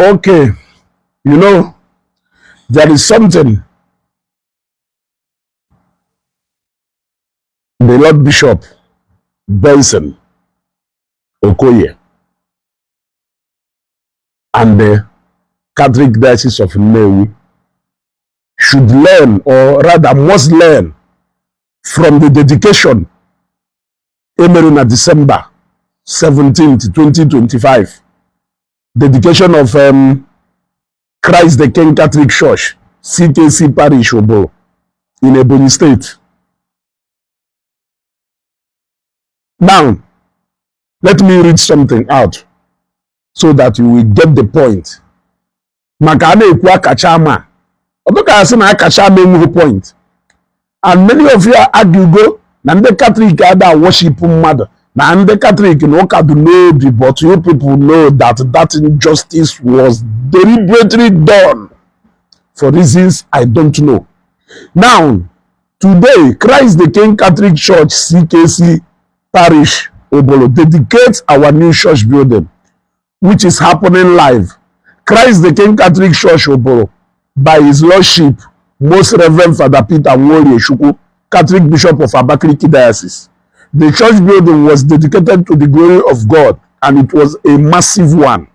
Okay, you know, there is something the Lord Bishop Benson Okoye and the Catholic Diocese of Nnewi should learn, or rather must learn, from the dedication in December 17th, 2025, dedication of Christ the King Catholic Church, CKC Parish Obo, in Ebonyi State. Now, let me read something out so that you will get the point. Makane ekwa kachama. Odoka asina akachama enwu point. And many of you are arguing na the Catholic ada worship mmadụ. Na the Catholic no kadu know, but you people know that that injustice was deliberately done for reasons I don't know. Now, today, Christ the King Catholic Church, CKC Parish Obolo, dedicates our new church building, which is happening live. Christ the King Catholic Church Obolo, by His Lordship, Most Reverend Father Peter Nnewi Catholic Catholic Bishop of Abakaliki Diocese. The church building was dedicated to the glory of God, and it was a massive one.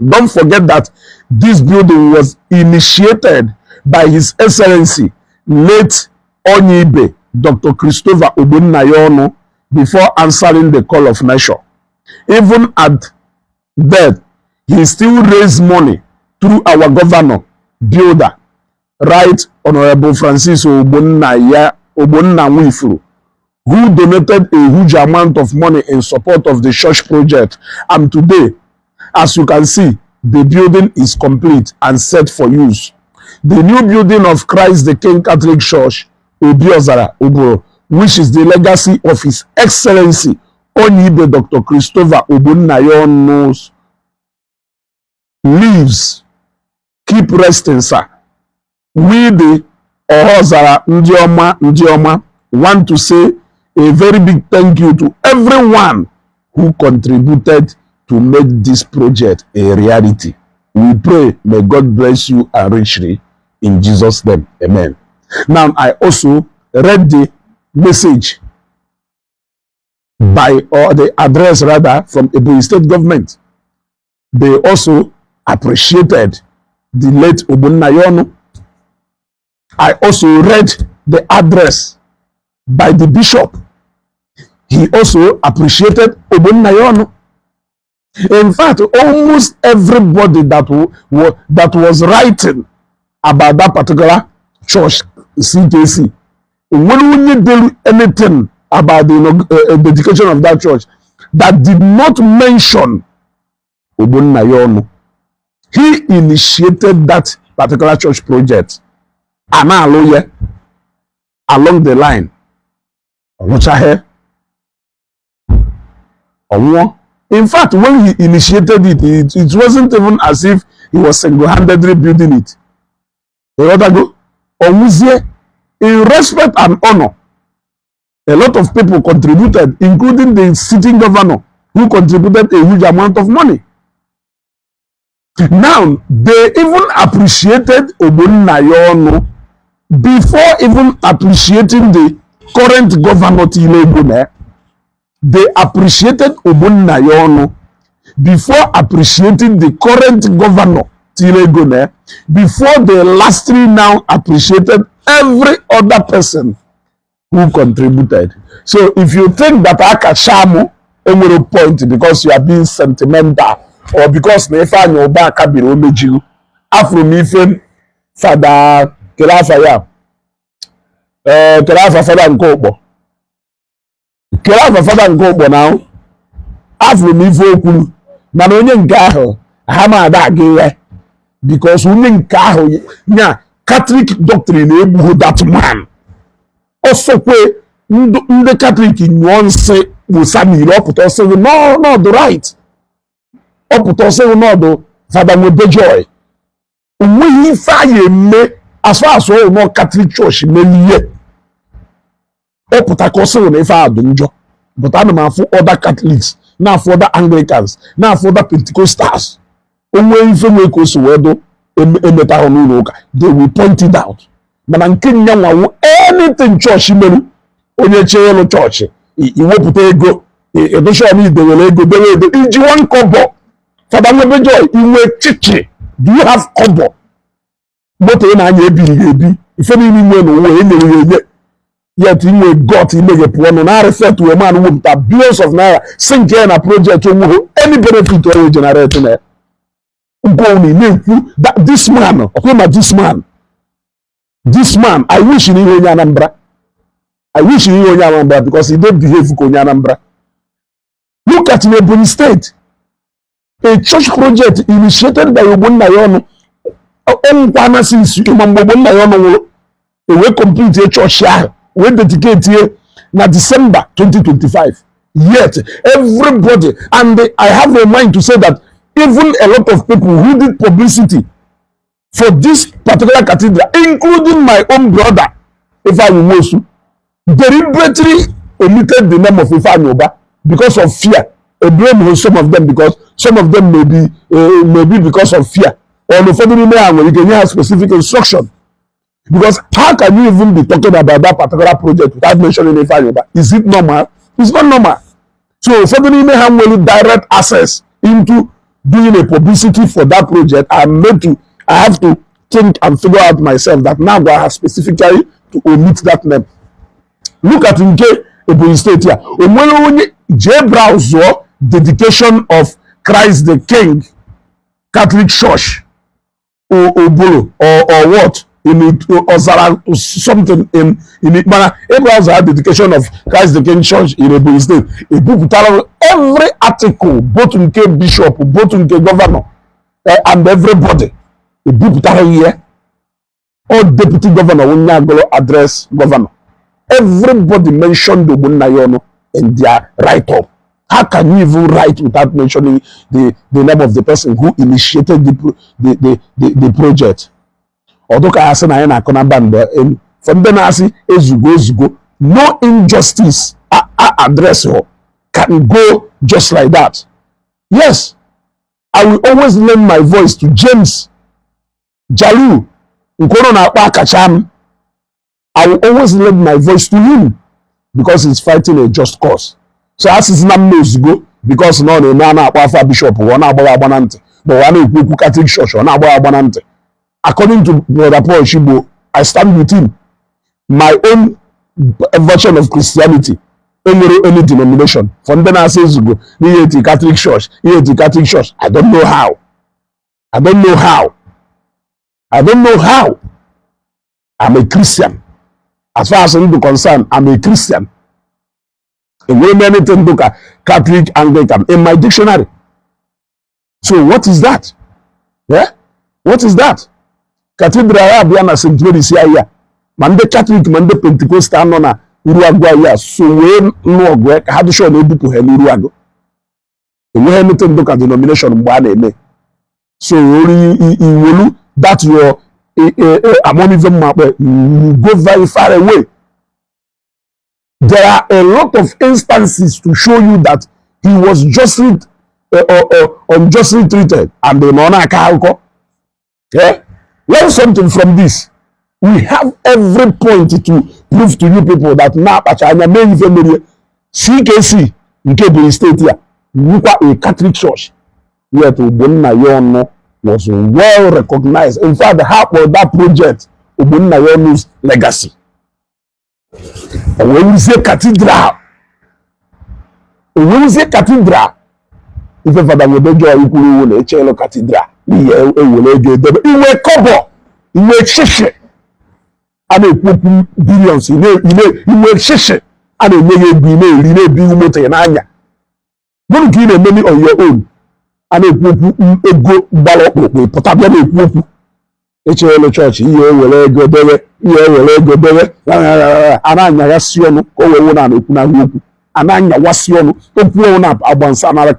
Don't forget that this building was initiated by His Excellency, late Onyibe, Dr. Christopher Ogbonnayono, before answering the call of nature. Even at death, he still raised money through our governor, builder, Right Honorable Francis Ogbonnawifuru, who donated a huge amount of money in support of the church project. And today, as you can see, the building is complete and set for use. The new building of Christ the King Catholic Church, Obiozara Oboro, which is the legacy of His Excellency Onyibe Dr. Christopher Ogbonnayono's, lives. Keep resting, sir. We, the Ohozara Ndioma, want to say a very big thank you to everyone who contributed to make this project a reality. We pray, may God bless you and richly in Jesus' name. Amen. Now, I also read the message or the address rather from Ebonyi State government. They also appreciated the late Ogbonnayono. I also read the address by the bishop. He also appreciated Ogbonnayono. In fact, almost everybody that was writing about that particular church, CKC, when we did anything about the dedication of that church that did not mention Ogbonnayono, he initiated that particular church project. Along the line. In fact, when he initiated it, it wasn't even as if he was single-handedly building it. In respect and honor, a lot of people contributed, including the sitting governor, who contributed a huge amount of money. Now, they even appreciated Ogbonnayono before even appreciating the current governor Igboland. They appreciated Ogbonnayono before appreciating the current governor Igboland, before they lastly now appreciated every other person who contributed. So if you think that Akashamu will point because you are being sentimental, or because Nefa Nyoba Kabiro Mejiu, Afro-Mifen, Father Kelafaya, Kelafa Father Nkobo. Kelafa Father Nkobo now, Afro-Mifo Kulu, Nanonye Nkaho, Hama Adage, because Unye Nkaho, nya Catholic doctrine, that man. Also, the Catholic in one say, Musami, Roputo say, no, the right. Oputo say, no, the Father Mobejoy. We fire me as far as all no Catholic Church me ye. Oputa kose we never adunjo. But I'm for other Catholics, now for other Anglicans, now for other Pentecostals. onwe ife nwe ka o si wee do emeta ahụ n'ụlọ ụka, they will point it out. Mana nke nya nwawo anything church meru onye chee elu chọọchị iwepụta ego edeshọn idewere ego dewe ego iji one kobo. Fada Nwebe Joy inwe chichi, do you have kobo? Moto ị na-anya ebighị ebi ife niile inwe n'ụwa enyere ya enye, yet inwe got imeghepụ ọnụ na refer to a man wepụta billions of naira sink ya na project onweghị any benefit ọ generate na ya. Ugwuoni na-ekwu this man, ọkwema this man, I wish ni onye Anambra. I wish ni onye Anambra because he don't behave ka onye Anambra. Look at Ebonyi State. A church project initiated by Ogbonnayono. Nkwana since Ogbonnayono will we complete a church here. We dedicate here na December 2025. Yet everybody, and I have a mind to say that even a lot of people who did publicity for this particular cathedral, including my own brother, Ifeanyi Nwosu, deliberately omitted the name of Ifeanyi Oba because of fear. I blame some of them because some of them may be because of fear. Or the family may have specific instruction. Because how can you even be talking about that particular project without mentioning Ifeanyi Oba? Is it normal? It's not normal. So family may have really direct access into doing a publicity for that project. I have to think and figure out myself that now I have specifically to omit that name. Look at Ebonyi State here. J. Browser dedication of Christ the King Catholic Church or what in it or something in it. Browser dedication of Christ the King Church in Ebonyi State. A book every article, both in Bishop, both in governor, and everybody. A book here. All deputy governor will now go address governor. Everybody mentioned Ogbonnayono in their write-up. How can you even write without mentioning the name of the person who initiated the project? Although I say na konabanda from then I say ezugo no injustice address can go just like that. Yes, I will always lend my voice to James Jalu. I will always lend my voice to him because he's fighting a just cause. So as his name knows go because no na bishop one abonante but one Catholic Church one abonante. According to Brother Paul Shibo, I stand with him. My own version of Christianity, any denomination. From then I say go Catholic Church, Catholic Church. I don't know how. I'm a Christian. As far as I'm concerned, I'm a Christian. In many things look at Catholic, Anglican in my dictionary. So what is that? Yeah? What is that? Cathedral Abiana St. Mary's here. Mande Catholic, Mande Pentecostal nona Uruagwa. So we no go how to show able to help Uruago. We have anything look at denomination Mbane. So you that your amonism map you go very far away. There are a lot of instances to show you that he was justly unjustly treated and the non-account. Yeah? Learn something from this. We have every point to prove to you people that now Pachanya main family CKC in Ebonyi State here, a Catholic church, yet Ogbonnayono was well recognized. In fact, the half of that project, Ogbonnayono's legacy. And when we say cathedral, if Father Nwebe Joy will a cathedral, iwe kobo, iwe shishe, and a billions, iwe shishe, and a million be motor and anya. Don't give a money on your own, and a go ballot with potable. HL Church, will go there, Ananya Wasiono, Ananya Wasiono, open up Abansana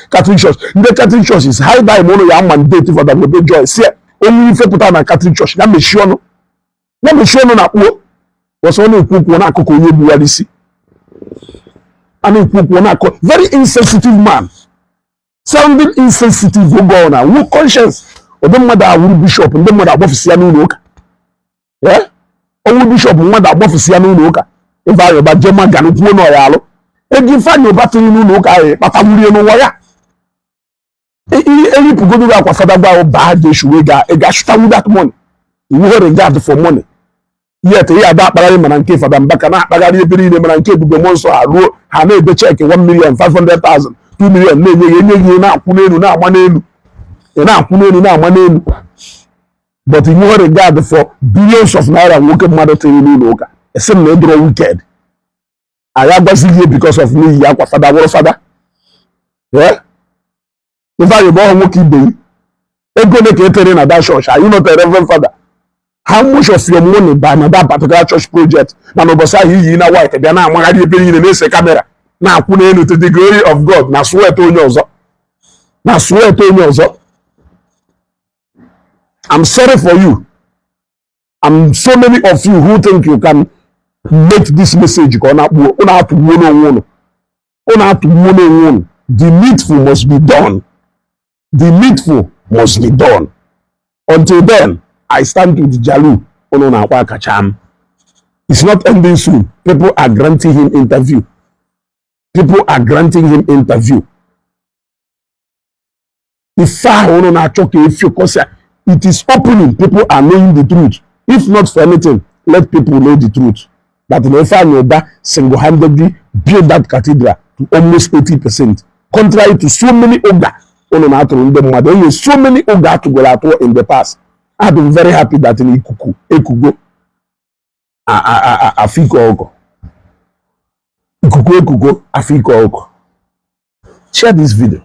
Catholic Church. The Catholic Church is high by mono mandate for the Nwebe Joy. See, only if you put on a Catholic Church, let me show no na was only cook one akoko yebuadisi. And cook one very insensitive man. sounding insensitive oge ọ na wu conscience ụdị mmadụ awụrụ bishọp ndị mmadụ agbafisi ya n'ụlọ ụka ọwụ bishọp mmadụ agbafisi ya n'ụlọ ụka ife ayọba jema ganụ kwuo na ọya alụ ego ife ayọba tiri n'ụlọ ụka ahụ kpatagburu n'ụwa ya eripụgodo akwa fada gwa baa jeshuwe ga-achụtanwu that money iwu regard for money yet ihe ada akpagharị mana nke fada Mbaka na-akpagharị ebe niile mana nke ebube mmụọ nsọ ha ruo ha na-ebe cheki 1,500,000 2 million na-enye gị na-akwụ n'elu na-agba n'elu na-akwụ n'elu na-agba n'elu but iwu regard for billions of naira nwoke mmadụ tiri n'ụlọ ụka esi m na edoro wicked anyị agwazighị ihe because of n'ihi akwa fada wụrụ fada ife anyị bụ ọhụ nwoke ibe ego ole ka etere na that church are you not a reverend father? How much of your money by na that particular church project na n'ụbọchị ahụ iyi na white bịa na-amagharị ebe niile na-ese kamera na-akwụ n'elu to the glory of God na sweat onye ọzọ na sweat onye ọzọ. I'm sorry for you. I'm so many of you who think you can make this message ka ọ na-akpụ ụnụ atụgbuo n'onwe ụnụ ụnụ atụgbuo n'onwe ụnụ. The needful must be done. The needful must be done. Until then, I stand with Jalu. It's not ending soon. People are granting him interview. People are granting him interview. If it is opening, people are knowing the truth. If not for anything, let people know the truth. That Nefa single-handedly built that cathedral to almost 80%. Contrary to so many Oga. So many Oga to go in the past. I've been very happy that in Ekugo, Afiko Oko. Ekugo, Afiko Oko. Share this video.